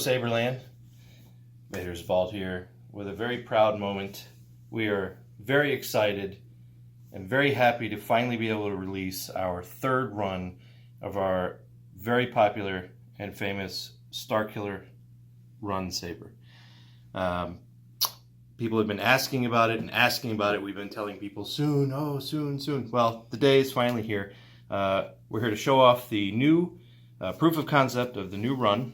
Saberland, Vader's Vault here with a very proud moment. We are very excited and very happy to finally be able to release our third run of our very popular and famous Starkiller run saber. People have been asking about it and asking about it. We've been telling people soon, oh, soon, soon. Well, the day is finally here. We're here to show off the new proof of concept of the new run,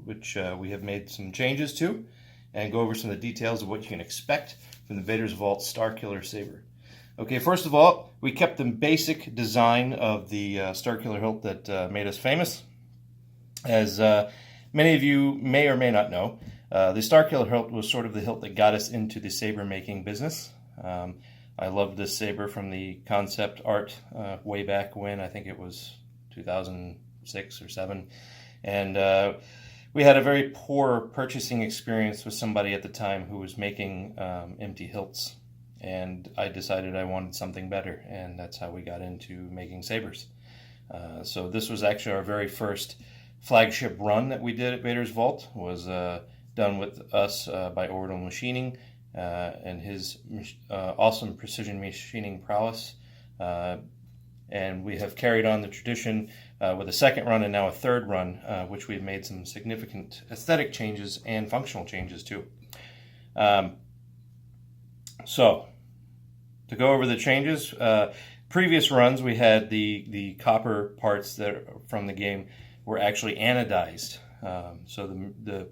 which we have made some changes to, and go over some of the details of what you can expect from the Vader's Vault Starkiller saber. Okay, first of all, we kept the basic design of the Starkiller hilt that made us famous. As many of you may or may not know, the Starkiller hilt was sort of the hilt that got us into the saber making business. I loved this saber from the concept art way back when, I think it was 2006 or 7, and we had a very poor purchasing experience with somebody at the time who was making empty hilts, and I decided I wanted something better, and that's how we got into making sabers. So this was actually our very first flagship run that we did at Vader's Vault. Was done with us by Orbital Machining and his awesome precision machining prowess. And we have carried on the tradition with a second run and now a third run, which we've made some significant aesthetic changes and functional changes too. So, to go over the changes, previous runs we had the copper parts that from the game were actually anodized. So the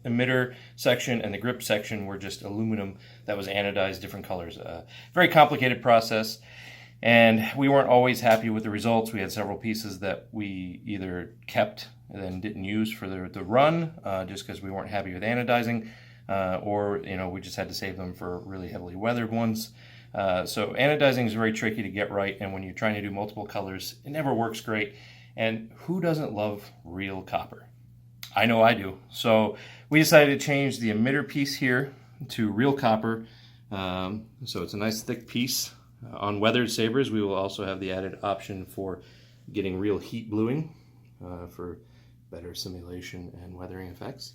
emitter section and the grip section were just aluminum that was anodized different colors. Very complicated process, and we weren't always happy with the results. We had several pieces that we either kept and then didn't use for the run just because we weren't happy with anodizing, or we just had to save them for really heavily weathered ones. So anodizing is very tricky to get right, and when you're trying to do multiple colors, it never works great. And who doesn't love real copper? I know I do. So we decided to change the emitter piece here to real copper. So it's a nice thick piece. On weathered sabers, we will also have the added option for getting real heat bluing for better simulation and weathering effects.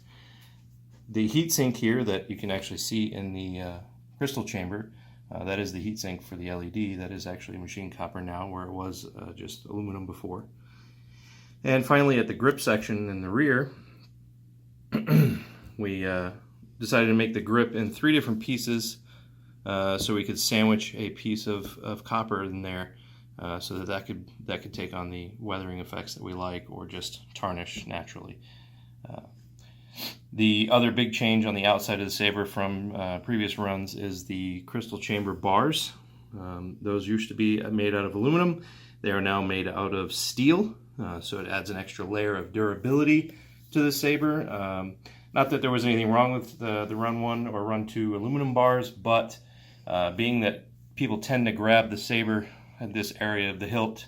The heatsink here that you can actually see in the crystal chamber, that is the heatsink for the LED. That is actually machined copper now, where it was just aluminum before. And finally, at the grip section in the rear, we decided to make the grip in 3 different pieces so we could sandwich a piece of copper in there so that could take on the weathering effects that we like, or just tarnish naturally. The other big change on the outside of the saber from previous runs is the crystal chamber bars. Those used to be made out of aluminum. They are now made out of steel. So it adds an extra layer of durability to the saber. Not that there was anything wrong with the Run 1 or Run 2 aluminum bars, but being that people tend to grab the saber at this area of the hilt,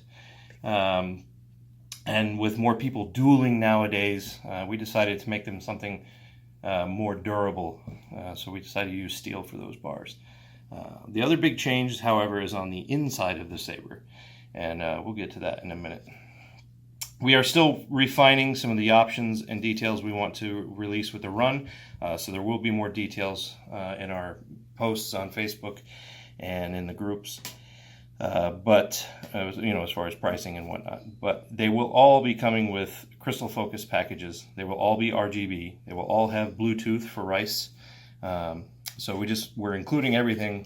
and with more people dueling nowadays, we decided to make them something more durable. So we decided to use steel for those bars. The other big change, however, is on the inside of the saber, and we'll get to that in a minute. We are still refining some of the options and details we want to release with the run, so there will be more details in our posts on Facebook and in the groups, but as far as pricing and whatnot. But they will all be coming with crystal focus packages. They will all be RGB. They will all have Bluetooth for rice. So we're including everything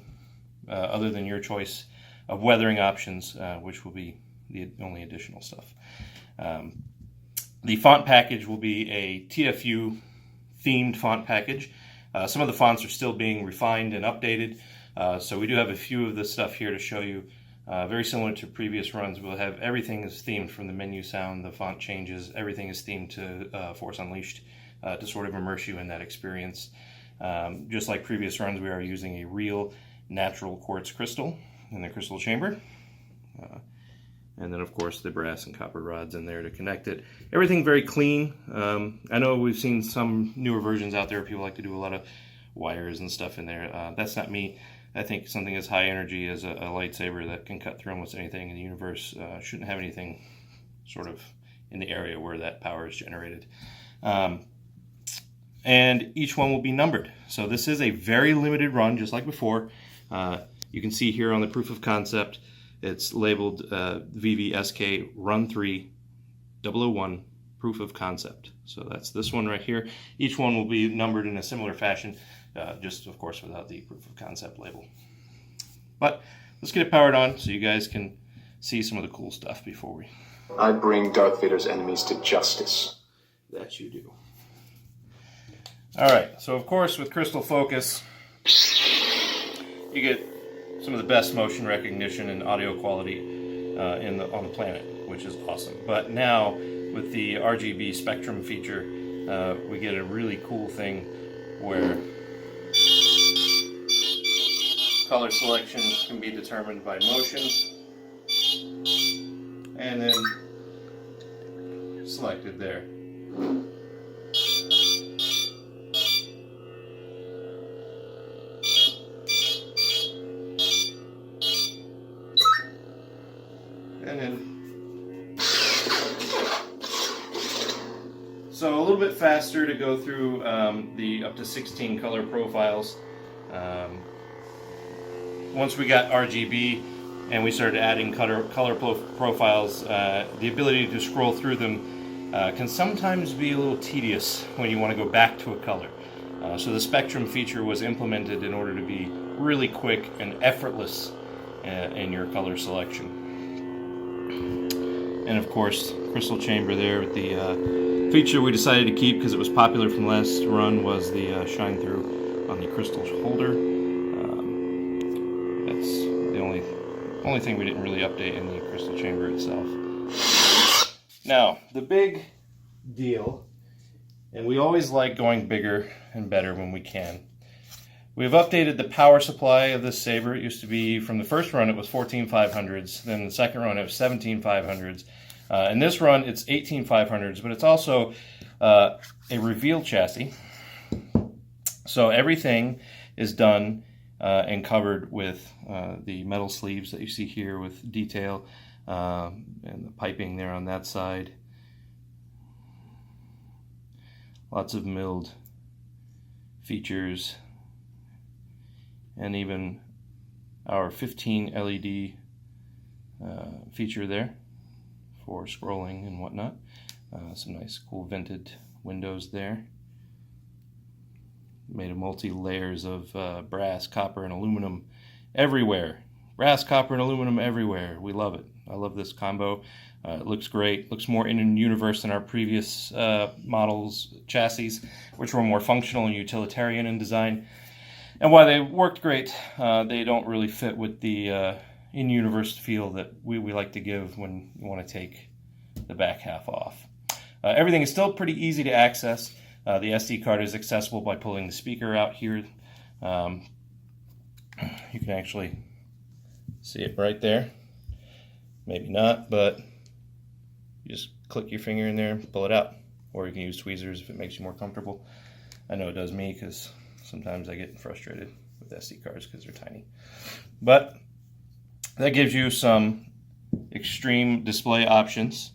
other than your choice of weathering options, which will be the only additional stuff. The font package will be a TFU themed font package. Some of the fonts are still being refined and updated, so we do have a few of the stuff here to show you. Very similar to previous runs, we'll have everything is themed from the menu sound, the font changes, everything is themed to Force Unleashed to sort of immerse you in that experience. Just like previous runs, we are using a real natural quartz crystal in the crystal chamber. And then, of course, the brass and copper rods in there to connect it. Everything very clean. I know we've seen some newer versions out there. People like to do a lot of wires and stuff in there. That's not me. I think something as high energy as a lightsaber that can cut through almost anything in the universe shouldn't have anything sort of in the area where that power is generated. And each one will be numbered. So this is a very limited run, just like before. You can see here on the proof of concept, it's labeled VVSK Run 3 001 Proof of Concept. So that's this one right here. Each one will be numbered in a similar fashion, just of course without the proof of concept label. But let's get it powered on so you guys can see some of the cool stuff before we... I bring Darth Vader's enemies to justice. That you do. Alright, so of course with crystal focus, you get some of the best motion recognition and audio quality on the planet, which is awesome. But now, with the RGB spectrum feature, we get a really cool thing where color selection can be determined by motion, and then selected there. And then, so a little bit faster to go through the up to 16 color profiles. Once we got RGB and we started adding color profiles, the ability to scroll through them can sometimes be a little tedious when you want to go back to a color. So the spectrum feature was implemented in order to be really quick and effortless in your color selection. And of course, crystal chamber there with the feature we decided to keep because it was popular from the last run was the shine through on the crystal holder. That's the only thing we didn't really update in the crystal chamber itself. Now, the big deal, and we always like going bigger and better when we can. We've updated the power supply of this saber. It used to be, from the first run, it was 14,500s. Then the second run, it was 17,500s. In this run, it's 18,500s, but it's also a reveal chassis. So everything is done and covered with the metal sleeves that you see here with detail and the piping there on that side. Lots of milled features. And even our 15 LED feature there for scrolling and whatnot. Some nice cool vented windows there. Made of multi-layers of brass, copper, and aluminum everywhere. Brass, copper, and aluminum everywhere. We love it. I love this combo. It looks great. Looks more in universe than our previous models' chassis, which were more functional and utilitarian in design. And while they worked great, they don't really fit with the in-universe feel that we like to give when you want to take the back half off. Everything is still pretty easy to access. The SD card is accessible by pulling the speaker out here. You can actually see it right there. Maybe not, but you just click your finger in there and pull it out. Or you can use tweezers if it makes you more comfortable. I know it does me because sometimes I get frustrated with SD cards because they're tiny. But that gives you some extreme display options.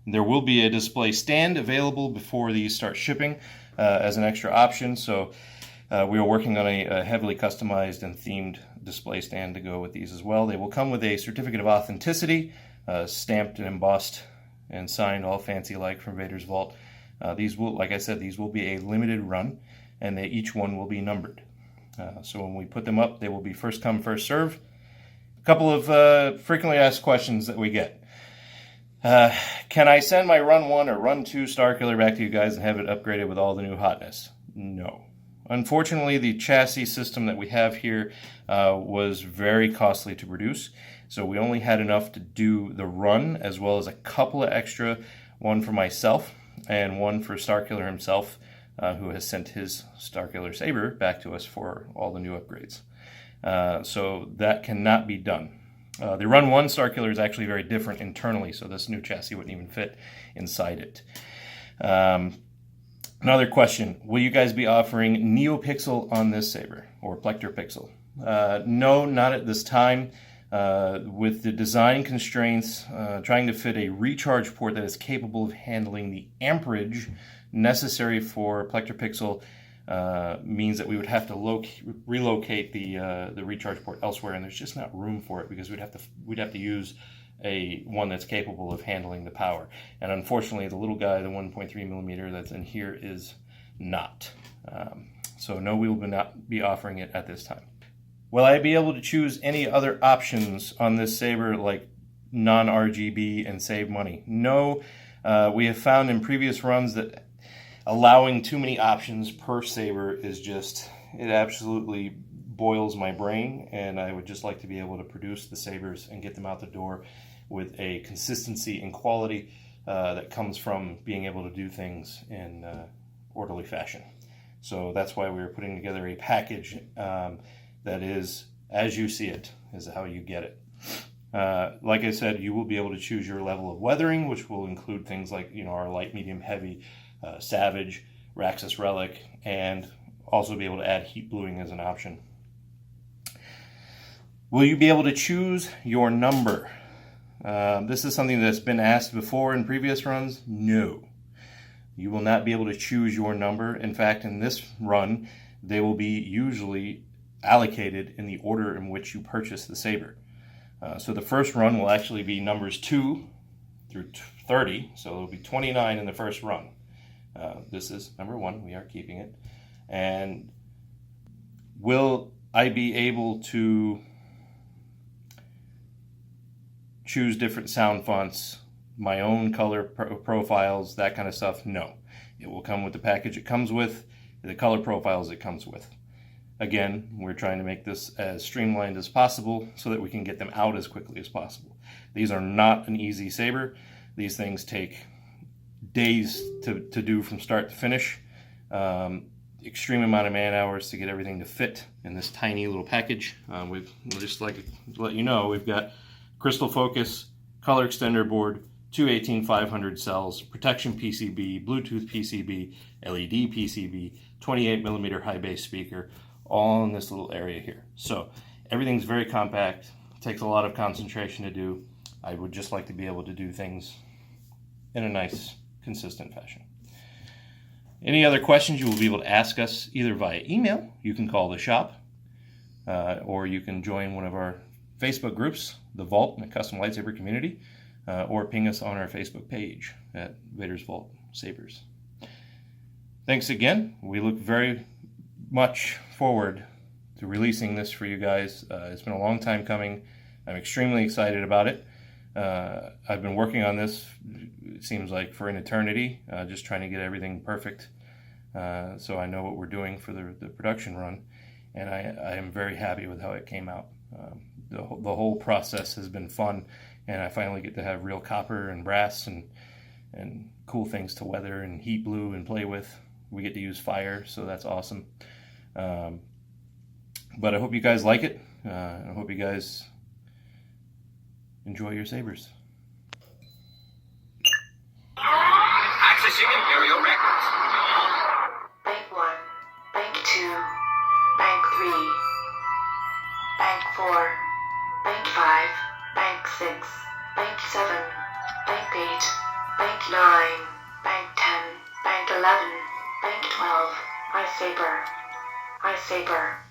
There will be a display stand available before these start shipping as an extra option. So we are working on a heavily customized and themed display stand to go with these as well. They will come with a certificate of authenticity, stamped and embossed and signed all fancy like from Vader's Vault. These will, like I said, these will be a limited run, and each one will be numbered. So when we put them up, they will be first come, first serve. A couple of frequently asked questions that we get. Can I send my Run 1 or Run 2 Starkiller back to you guys and have it upgraded with all the new hotness? No. Unfortunately, the chassis system that we have here was very costly to produce, so we only had enough to do the run as well as a couple of extra, one for myself and one for Starkiller himself, who has sent his Starkiller saber back to us for all the new upgrades. So that cannot be done. The Run 1 Starkiller is actually very different internally, so this new chassis wouldn't even fit inside it. Another question, will you guys be offering NeoPixel on this saber, or Plector Pixel? No, not at this time. With the design constraints, trying to fit a recharge port that is capable of handling the amperage necessary for plectropixel means that we would have to relocate the recharge port elsewhere, and there's just not room for it because we'd have to use one that's capable of handling the power. And unfortunately, the little guy, the 1.3 millimeter that's in here, is not. So no, we will not be offering it at this time. Will I be able to choose any other options on this saber, like non-RGB, and save money? No. We have found in previous runs that allowing too many options per saber is just, it absolutely boils my brain, and I would just like to be able to produce the sabers and get them out the door with a consistency and quality that comes from being able to do things in orderly fashion. So that's why we are putting together a package that is, as you see it, is how you get it. Like I said, you will be able to choose your level of weathering, which will include things like, our light, medium, heavy, Savage, Raxus Relic, and also be able to add heat bluing as an option. Will you be able to choose your number? This is something that's been asked before in previous runs. No. You will not be able to choose your number. In fact, in this run, they will be usually allocated in the order in which you purchase the saber. So the first run will actually be numbers 2 through 30, so there will be 29 in the first run. This is number 1, we are keeping it. And will I be able to choose different sound fonts, my own color profiles, that kind of stuff? No. It will come with the package it comes with, the color profiles it comes with. Again, we're trying to make this as streamlined as possible so that we can get them out as quickly as possible. These are not an easy saber. These things take days to do from start to finish. Extreme amount of man hours to get everything to fit in this tiny little package. We'll just like to let you know, we've got crystal focus, color extender board, 2 18500 cells, protection PCB, Bluetooth PCB, LED PCB, 28 millimeter high bass speaker, all in this little area here. So everything's very compact, takes a lot of concentration to do. I would just like to be able to do things in a nice, consistent fashion. Any other questions you will be able to ask us either via email, you can call the shop, or you can join one of our Facebook groups, The Vault and the Custom Lightsaber Community, or ping us on our Facebook page at Vader's Vault Sabers. Thanks again. We look very much forward to releasing this for you guys. It's been a long time coming. I'm extremely excited about it. I've been working on this, it seems like, for an eternity, just trying to get everything perfect, so I know what we're doing for the production run, and I am very happy with how it came out. The whole process has been fun, and I finally get to have real copper and brass and cool things to weather and heat blue and play with. We get to use fire, so that's awesome. But I hope you guys like it. I hope you guys enjoy your sabers. Accessing Imperial records. Bank 1, Bank 2, Bank 3, Bank 4, Bank 5, Bank 6, Bank 7, Bank 8, Bank 9, Bank 10, Bank 11, Bank 12, I saber.